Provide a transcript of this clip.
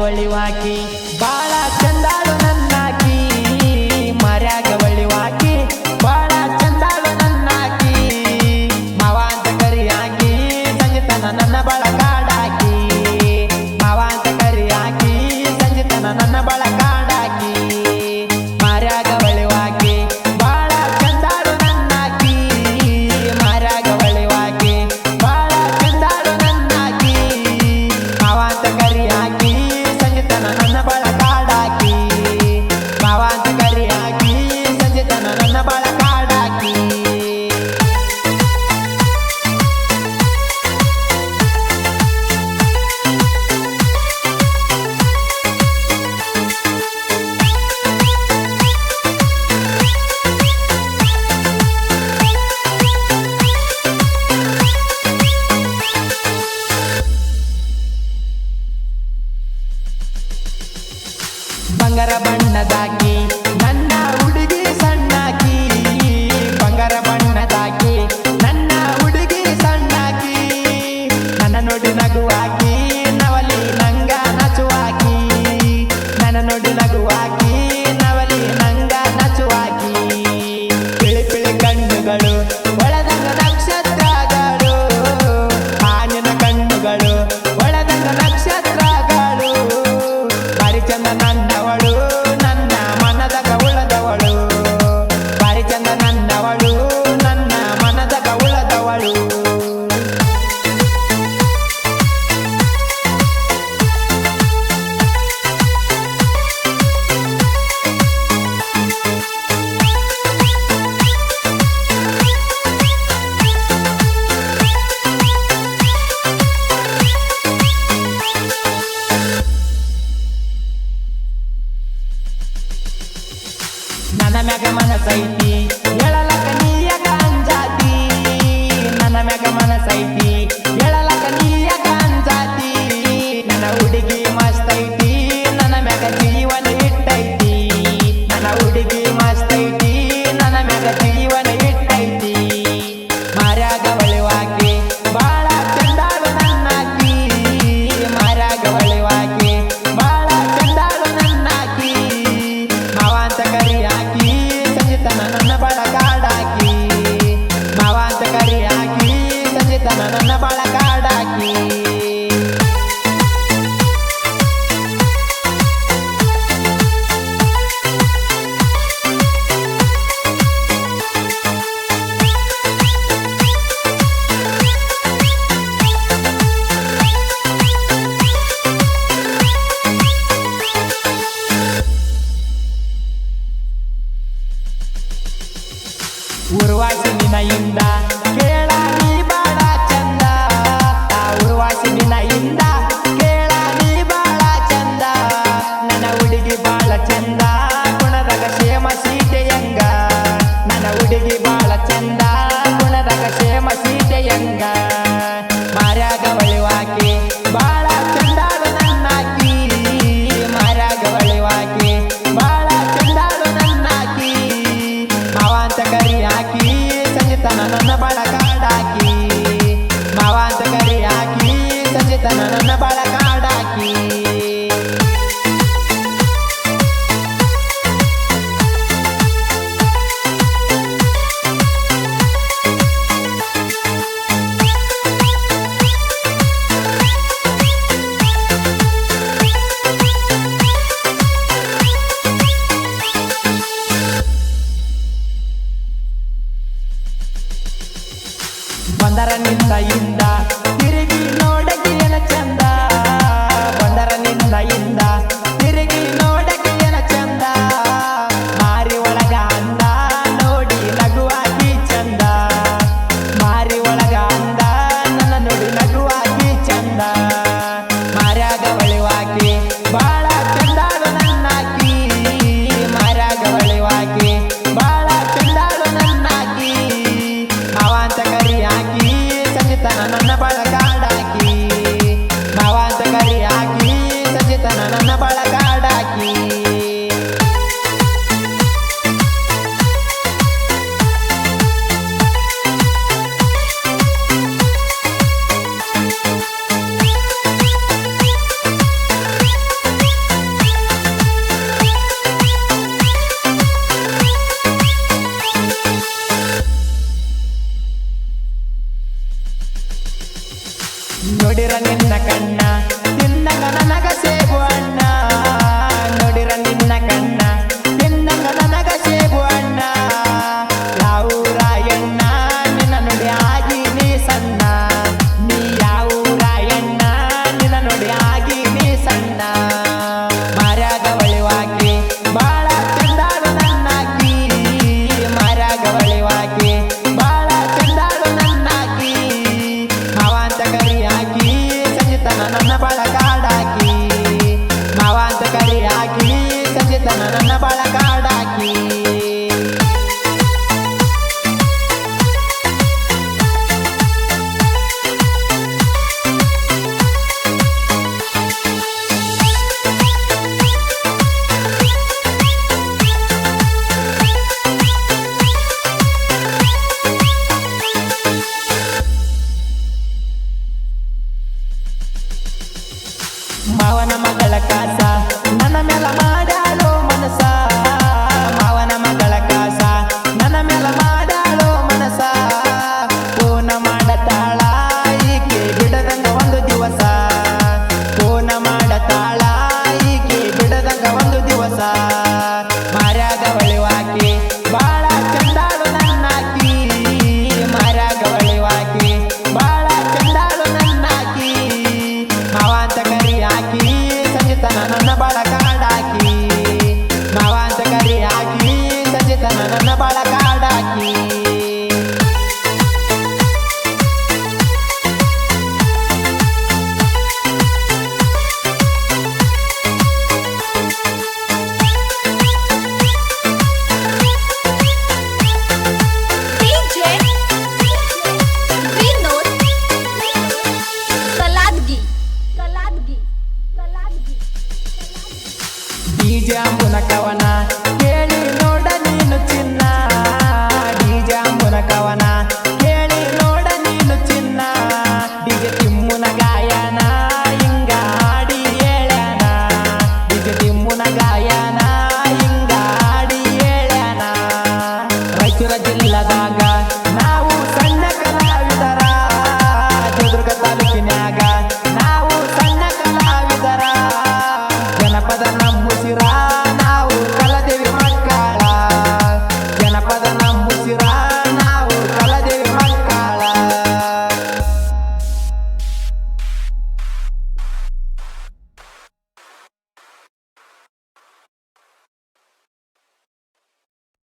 ಒಳಿವಾಕಿ ಬಾಳ ಚಂದಾಳು ನನ್ನಾಕಿ ಮರ್ಯಾಗ ಒಳಿವಾಕಿ ಬಾಳ ಚಂದಾಳು ನನ್ನಾಕಿ ಮಾವ ಅಂತ ಕರಿಯಾಕಿ ಸಂಜಿತನ ನನ್ನ ಬಳಕಾಡಾಕಿ ಮಾವ ಅಂತ ಕರಿಯಾಕಿ ಸಂಜಿತನ ನನ್ನ ಬಳಕಾಡಾಕಿ ಮರ್ಯಾಗ ಒಳಿವಾಕಿ ಬಾಳ ಚಂದಾಳು ನನ್ನಾಕಿ ಮರ್ಯಾಗ ಒಳಿವಾಕಿ ಬಾಳ ಚಂದಾಳು ನನ್ನಾಕಿ ಮಾವ ಅಂತ ಕರಿಯಾಕಿ ಸಂಜಿತನ ನನ್ನ ಬಳಕಾಡಾಕಿ ಮಾವ ಅಂತ ಕರಿಯಾಕಿ ಸಂಜಿತನ ನನ್ನ ಬಳಕಾಡಾಕಿ ಬಂಗಾರ ಬಣ್ಣದಾಕಿ ನನ್ನ ಹುಡುಗಿ ಸಣ್ಣಾಕಿ ಬಂಗಾರ ಬಣ್ಣದಾಕಿ ನನ್ನ ಹುಡುಗಿ ಸಣ್ಣಾಕಿ ನನ್ನ ನೋಡಿ ನಗುವಾಕಿ ನವಲಿ ನಂಗ ನಚುವಾಕಿ ನನ್ನ ನೋಡಿ ನಗುವಾಕಿ ನವಲಿ ನಂಗ ನಚುವಾಕಿ ಪಿಳಿ ಪಿಳಿ ಕಣ್ಣುಗಳು ಒಳದಂಗ ನಕ್ಷತ್ರಗಳು ಆನಿನ ಕಣ್ಣುಗಳು ಒಳದಂಗ ನಕ್ಷತ್ರಗಳು ಬಾರಿ ಚಂದ ನನ್ನವಳು ನನ್ನ ಮನದಾಗ ಉಳದವಳು ಬಾರಿ ಚಂದ ನನ್ನವಳು ನನ್ನ ಮನದಾಗ ಉಳದವಳು ನನ್ನ ಮ್ಯಾಗ ಮನಸೈತಿ ಹೇಳಲಕ ನೀಯಕ ಅಂಜಾತಿ ನನ್ನ ಮ್ಯಾಗ ಮನಸೈತಿ ಹೇಳಲಕ ನೀಯಕ ಅಂಜಾತಿ ನನ್ನ ಹುಡುಗಿ ಮಸ್ತೈತಿ ನನ್ನ ಮ್ಯಾಗ ಜೀವನ ಇಟ್ಟೈತಿ ನನ್ನ ಹುಡುಗಿ ಮಸ್ತೈತಿ ನನ್ನ ಮ್ಯಾಗ ಜೀವನ ಇಟ್ಟೈತಿ ಮಾರ್ಯಾಗ ಒಳಿವಾಕಿ ಬಾಳ ಚಂದಾಳು ನನ್ನಾಕಿ ಮಾರ್ಯಾಗ ಒಳಿವಾಕಿ ಬಾಳ ಚಂದಾಳು ನನ್ನಾಕಿ ಮಾವ ಅಂತ ಕರಿಯಾಕಿ ಸಂಜಿತನ ನನ್ನ ಬಳಕಾಡಾಕಿ ಮಾವ ಅಂತ ಕರಿಯಾಕಿ ಸಂಜಿತನ ನನ್ನ ಬಳಕಾಡಾಕಿ ಊರ್ವಾಸಿ ನಿನಯಿಂದ ಕೇಳ ನೀ ಬಾಳ ಚಂದ ಆ ಊರ್ವಾಸಿ ನಿನಯಿಂದ ಕೇಳ ನೀ ಬಾಳ ಚಂದ ನನ್ನ ಹುಡುಗಿ ಬಾಳ ಚಂದ ಗುಣದಾಗ ಕ್ಷೇಮ ಸೀಟೆಯಂಗ ನನ್ನ ಹುಡುಗಿ ಬಾಳ ಚಂದ ಗುಣದಾಗ ಕ್ಷೇಮ ಸೀಟೆಯಂಗ ಮಾರ್ಯಾಗ ಒಳಿವಾಕಿ ಬಾಳ ಚಂದಾಳು ನನ್ನಾಕಿ ಮಾರ್ಯಾಗ ಒಳಿವಾಕಿ ಬಾಳ ಚಂದಾಳು ನನ್ನಾಕಿ ಮಾವ ಅಂತ ಕರಿಯಾಕಿ ಸಂಜಿತನ ನನ್ನ ಬಳಕಾಡಾಕಿ ಮಾವ ಅಂತ ಕರಿಯಾಕಿ ಸಂಜಿತನ ನನ್ನ ಬಳಕಾಡಾಕಿ ಬಂದರ ನಿಂದ ಇಂದ ತಿರುಗಿ ನೋಡಕ್ಕೆ ಏನ ಚಂದ ಬಂದರ ನಿಂದ ಇಂದ ತಿರುಗಿ ನೋಡಕ್ಕೆ ಏನ ಚಂದ ಮಾರಿ ಒಳಗ ಅಂದ ನೋಡಿ ನಗುವಾಗಿ ಚಂದ ಮಾರಿ ಒಳಗ ಅಂದ ನನ್ನ ನೋಡಿ ನಗುವಾಗಿ ಚಂದ ಮಾರ್ಯಾಗ ಒಳಿವಾಕಿ ಬಾಳ ಚಂದಾಳು ನನ್ನಾಕಿ ಮಾರ್ಯಾಗ ಒಳಿವಾಕಿ ಬಾಳ ಚಂದಾಳು ನನ್ನಾಕಿ ಮಾವ ಅಂತ ಕರಿಯಾಕಿ ಸಂಜಿತನ ಬಳಕ